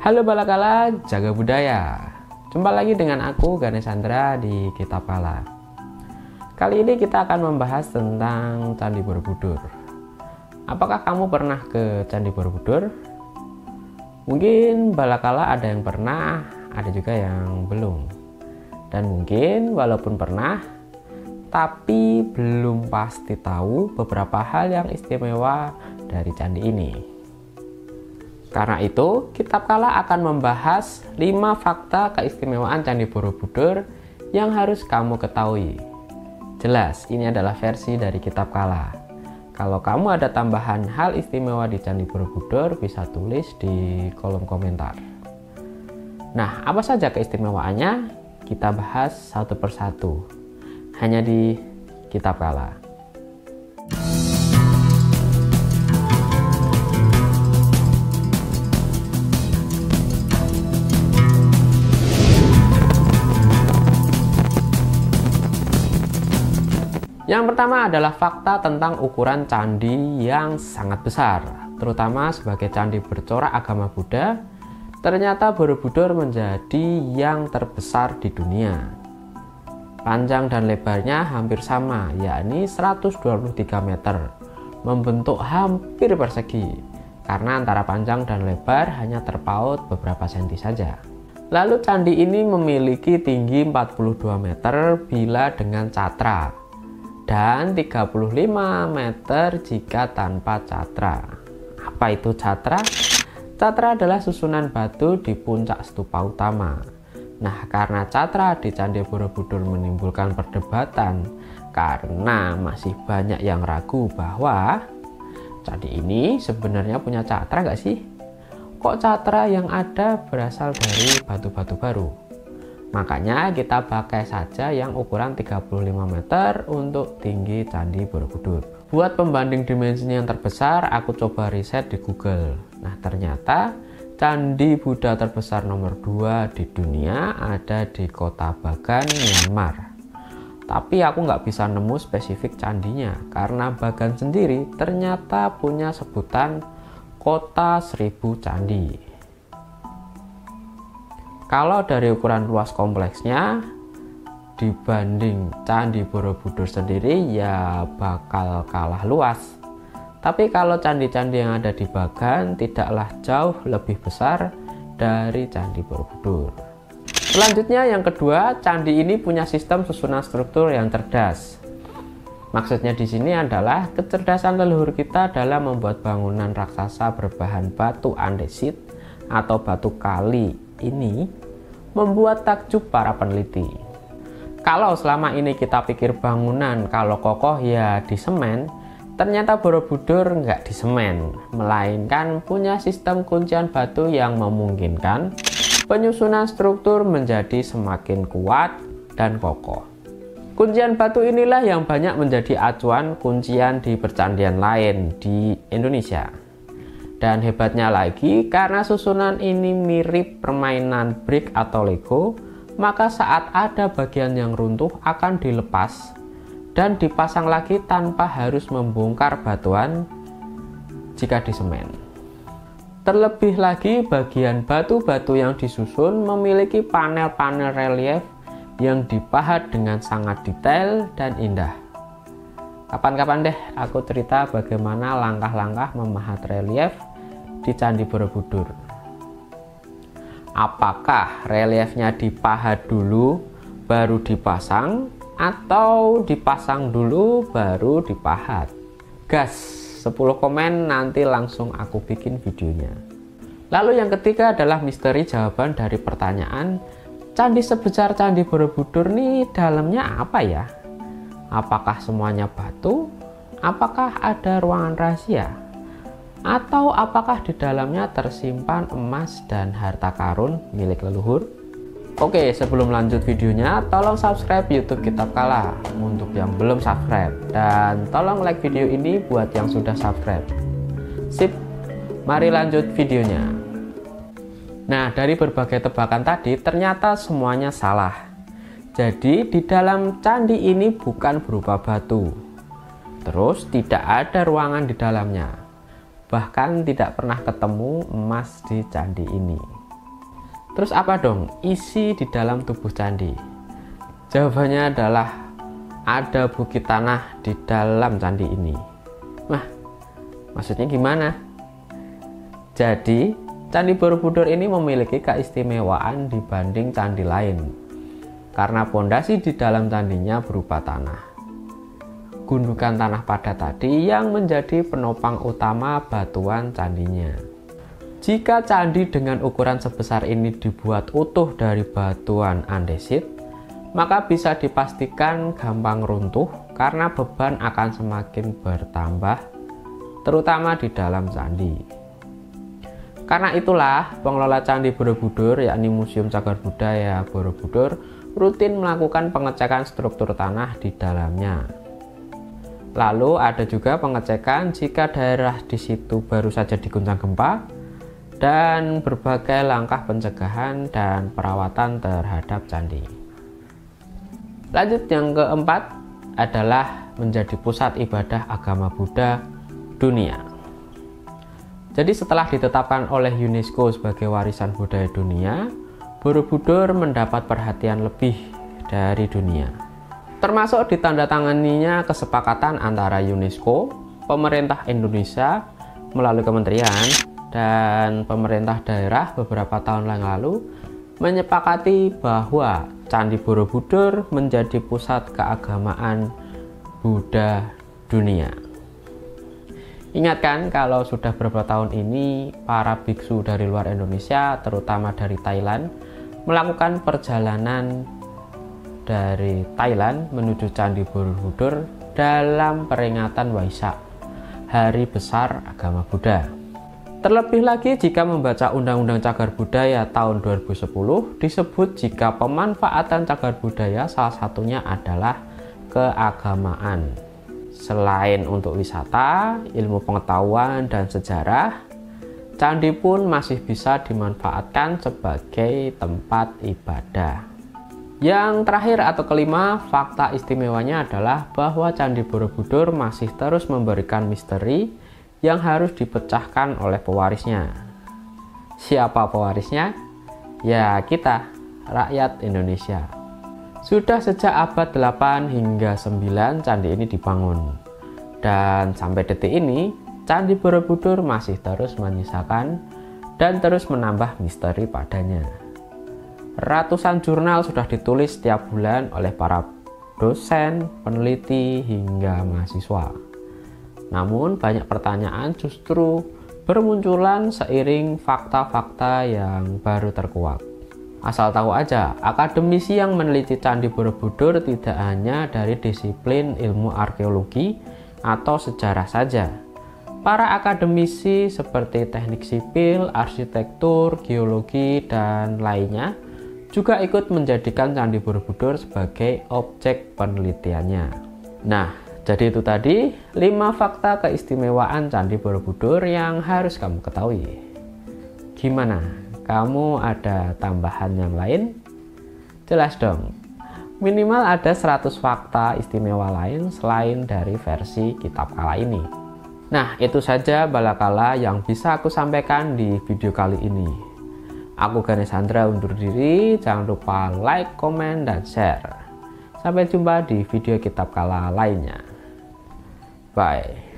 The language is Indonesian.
Halo Balakala, jaga budaya. Jumpa lagi dengan aku Ganesandra di Kitab Kala. Kali ini kita akan membahas tentang Candi Borobudur. Apakah kamu pernah ke Candi Borobudur? Mungkin Balakala ada yang pernah, ada juga yang belum. Dan mungkin walaupun pernah, tapi belum pasti tahu beberapa hal yang istimewa dari candi ini. Karena itu, Kitab Kala akan membahas 5 fakta keistimewaan Candi Borobudur yang harus kamu ketahui. Jelas, ini adalah versi dari Kitab Kala. Kalau kamu ada tambahan hal istimewa di Candi Borobudur, bisa tulis di kolom komentar. Nah, apa saja keistimewaannya? Kita bahas satu persatu. Hanya di Kitab Kala. Yang pertama adalah fakta tentang ukuran candi yang sangat besar, terutama sebagai candi bercorak agama Buddha. Ternyata Borobudur menjadi yang terbesar di dunia. Panjang dan lebarnya hampir sama, yakni 123 meter, membentuk hampir persegi, karena antara panjang dan lebar hanya terpaut beberapa senti saja. Lalu candi ini memiliki tinggi 42 meter bila dengan catra, dan 35 meter jika tanpa catra. Apa itu catra? Catra adalah susunan batu di puncak stupa utama. Nah, karena catra di Candi Borobudur menimbulkan perdebatan karena masih banyak yang ragu bahwa candi ini sebenarnya punya catra nggak sih? Kok catra yang ada berasal dari batu-batu baru? Makanya kita pakai saja yang ukuran 35 meter untuk tinggi Candi Borobudur. Buat pembanding dimensinya yang terbesar, aku coba riset di Google. Nah, ternyata candi Buddha terbesar nomor 2 di dunia ada di kota Bagan, Myanmar. Tapi aku nggak bisa nemu spesifik candinya, karena Bagan sendiri ternyata punya sebutan kota 1000 candi. Kalau dari ukuran luas kompleksnya dibanding Candi Borobudur sendiri ya bakal kalah luas. Tapi kalau candi-candi yang ada di Bagan tidaklah jauh lebih besar dari Candi Borobudur. Selanjutnya yang kedua, candi ini punya sistem susunan struktur yang cerdas. Maksudnya di sini adalah kecerdasan leluhur kita dalam membuat bangunan raksasa berbahan batu andesit atau batu kali ini membuat takjub para peneliti. Kalau selama ini kita pikir bangunan kalau kokoh ya di semen, ternyata Borobudur nggak di semen, melainkan punya sistem kuncian batu yang memungkinkan penyusunan struktur menjadi semakin kuat dan kokoh. Kuncian batu inilah yang banyak menjadi acuan kuncian di percandian lain di Indonesia. Dan hebatnya lagi, karena susunan ini mirip permainan brick atau Lego, maka saat ada bagian yang runtuh akan dilepas dan dipasang lagi tanpa harus membongkar batuan jika di semen. Terlebih lagi, bagian batu-batu yang disusun memiliki panel-panel relief yang dipahat dengan sangat detail dan indah. Kapan-kapan deh aku cerita bagaimana langkah-langkah memahat relief di Candi Borobudur. Apakah reliefnya dipahat dulu baru dipasang atau dipasang dulu baru dipahat? Gas, 10 komen nanti langsung aku bikin videonya. Lalu yang ketiga adalah misteri jawaban dari pertanyaan, candi sebesar Candi Borobudur nih dalamnya apa ya? Apakah semuanya batu? Apakah ada ruangan rahasia? Atau apakah di dalamnya tersimpan emas dan harta karun milik leluhur? Oke, sebelum lanjut videonya, tolong subscribe YouTube Kitab Kala untuk yang belum subscribe, dan tolong like video ini buat yang sudah subscribe. Sip, mari lanjut videonya. Nah, dari berbagai tebakan tadi ternyata semuanya salah. Jadi di dalam candi ini bukan berupa batu. Terus tidak ada ruangan di dalamnya. Bahkan tidak pernah ketemu emas di candi ini. Terus apa dong isi di dalam tubuh candi? Jawabannya adalah ada bukit tanah di dalam candi ini. Wah, maksudnya gimana? Jadi, Candi Borobudur ini memiliki keistimewaan dibanding candi lain karena pondasi di dalam candinya berupa tanah. Gundukan tanah padat tadi yang menjadi penopang utama batuan candinya. Jika candi dengan ukuran sebesar ini dibuat utuh dari batuan andesit, maka bisa dipastikan gampang runtuh karena beban akan semakin bertambah, terutama di dalam candi. Karena itulah pengelola Candi Borobudur, yakni Museum Cagar Budaya Borobudur, rutin melakukan pengecekan struktur tanah di dalamnya. Lalu ada juga pengecekan jika daerah di situ baru saja diguncang gempa, dan berbagai langkah pencegahan dan perawatan terhadap candi. Lanjut, yang keempat adalah menjadi pusat ibadah agama Buddha dunia. Jadi setelah ditetapkan oleh UNESCO sebagai warisan budaya dunia, Borobudur mendapat perhatian lebih dari dunia. Termasuk ditandatanganinya kesepakatan antara UNESCO, pemerintah Indonesia melalui kementerian, dan pemerintah daerah beberapa tahun yang lalu menyepakati bahwa Candi Borobudur menjadi pusat keagamaan Buddha dunia. Ingat kan kalau sudah beberapa tahun ini para biksu dari luar Indonesia, terutama dari Thailand, melakukan perjalanan dari Thailand menuju Candi Borobudur dalam peringatan Waisak, Hari Besar Agama Buddha. Terlebih lagi jika membaca Undang-Undang Cagar Budaya tahun 2010 disebut jika pemanfaatan cagar budaya salah satunya adalah keagamaan. Selain untuk wisata, ilmu pengetahuan, dan sejarah, candi pun masih bisa dimanfaatkan sebagai tempat ibadah. Yang terakhir atau kelima, fakta istimewanya adalah bahwa Candi Borobudur masih terus memberikan misteri yang harus dipecahkan oleh pewarisnya. Siapa pewarisnya? Ya kita, rakyat Indonesia. Sudah sejak abad 8 hingga 9 candi ini dibangun. Dan sampai detik ini, Candi Borobudur masih terus menyisakan dan terus menambah misteri padanya. Ratusan jurnal sudah ditulis setiap bulan oleh para dosen, peneliti, hingga mahasiswa. Namun banyak pertanyaan justru bermunculan seiring fakta-fakta yang baru terkuak. Asal tahu aja, akademisi yang meneliti Candi Borobudur tidak hanya dari disiplin ilmu arkeologi atau sejarah saja. Para akademisi seperti teknik sipil, arsitektur, geologi, dan lainnya juga ikut menjadikan Candi Borobudur sebagai objek penelitiannya. Nah, jadi itu tadi 5 fakta keistimewaan Candi Borobudur yang harus kamu ketahui. Gimana? Kamu ada tambahan yang lain? Jelas dong. Minimal ada 100 fakta istimewa lain selain dari versi kitab kala ini. Nah, itu saja balakala yang bisa aku sampaikan di video kali ini. Aku Ganesh Chandra undur diri. Jangan lupa like, komen, dan share. Sampai jumpa di video kitab kala lainnya. Bye.